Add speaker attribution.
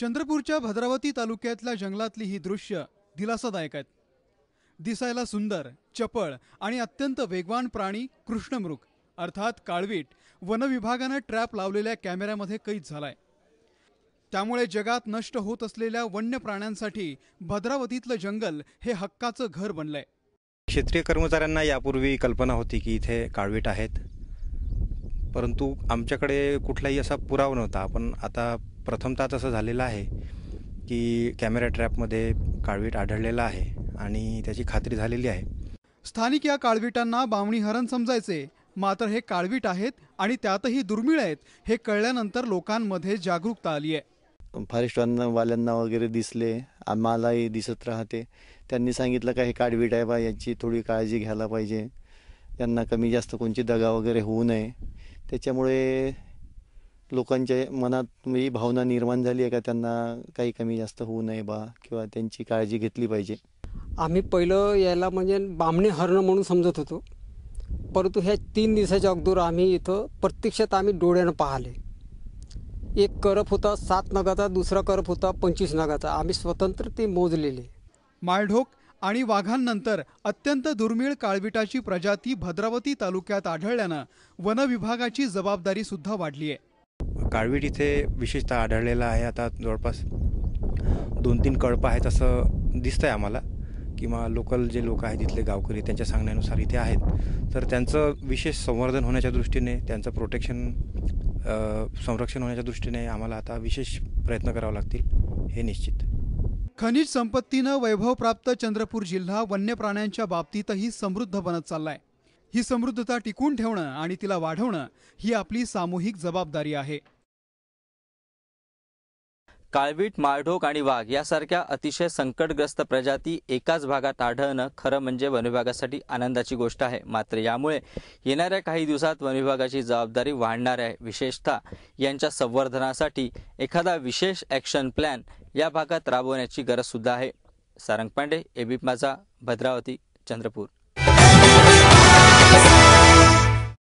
Speaker 1: चंद्रपूरच्या भद्रावती तालुक्यातल्या जंगलातली ही दृश्य दिलासादायक आहेत। दिसायला सुंदर, चपळ आणि अत्यंत वेगवान प्राणी कृष्णमृग अर्थात काळवीट वनविभागाने ट्रॅप लावलेल्या कॅमेऱ्यामध्ये कैद झालाय। त्यामुळे जगात नष्ट होत असलेल्या वन्य प्राण्यांसाठी भद्रावतीतलं जंगल हे हक्काचं घर बनलंय।
Speaker 2: क्षेत्रीय कर्मचाऱ्यांना यापूर्वी कल्पना होती की इथे काळवीट आहेत, परंतु आमच्याकडे कुठलाही असा पुरावा नव्हता। पण आता प्रथमतः तसं झालेलं आहे की कॅमेरा ट्रॅपमध्ये काळवीट आढळलेला आहे आणि त्याची खात्री झालेली आहे।
Speaker 1: स्थानिक या काळविटांना बावणी हरण समजायचे, मात्र हे काळवीट आहेत आणि त्यातही दुर्मिळ आहेत हे कळल्यानंतर लोकांमध्ये जागरूकता आली आहे।
Speaker 3: फॉरेस्ट वाल्यांना वगैरे दिसले, आम्हालाही दिसत राहते। त्यांनी सांगितलं का हे काळवीट आहे बा, याची थोडी काळजी घ्यायला पाहिजे, यांना कमी जास्त कोणची दगा वगैरे होऊ नये। त्याच्यामुळे लोकांच्या मनात ही भावना निर्माण झाली आहे का त्यांना काही कमी जास्त होऊ नये बा किंवा त्यांची काळजी घेतली पाहिजे।
Speaker 4: आम्ही पहिलं याला म्हणजे बामणी हरण म्हणून समजत होतो, परंतु ह्या 3 दिवसाच्या अगोदर आम्ही इथं प्रत्यक्षात आम्ही डोळ्यानं पाहिले। एक करप होता 7 नगाचा, दुसरा करप होता 25 नगाचा। आम्ही स्वतंत्र ते मोजलेले।
Speaker 1: माळढोक आणि वाघांनंतर अत्यंत दुर्मिळ काळविटाची प्रजाती भद्रावती तालुक्यात आढळल्यानं वन विभागाची जबाबदारी सुद्धा वाढली आहे।
Speaker 2: काळवीट इथे विशेषतः आढळलेला आहे। आता जवळपास 2-3 कळप आहेत असं दिसतंय आम्हाला, किंवा लोकल जे लोक आहेत इथले गावकरी त्यांच्या सांगण्यानुसार इथे आहेत। तर त्यांचं विशेष संवर्धन होण्याच्या दृष्टीने, त्यांचं संरक्षण होण्याच्या दृष्टीने आम्हाला आता विशेष प्रयत्न करावे लागतील हे निश्चित।
Speaker 1: खनिज संपत्तीनं वैभव प्राप्त चंद्रपूर जिल्हा वन्य प्राण्यांच्या बाबतीतही समृद्ध बनत चाललाय। ही समृद्धता टिकून ठेवणं आणि तिला वाढवणं ही आपली सामूहिक जबाबदारी आहे।
Speaker 5: काळवीट, माळढोक आणि वाघ यासारख्या अतिशय संकटग्रस्त प्रजाती एकाच भागात आढळणं खरं म्हणजे वनविभागासाठी आनंदाची गोष्ट आहे। मात्र यामुळे येणाऱ्या काही दिवसात वनविभागाची जबाबदारी वाढणार आहे। विशेषतः यांच्या संवर्धनासाठी एखादा विशेष ॲक्शन प्लॅन या भागात राबवण्याची गरज सुद्धा आहे। सारंग पांडे, एबीपी माझा, भद्रावती, चंद्रपूर।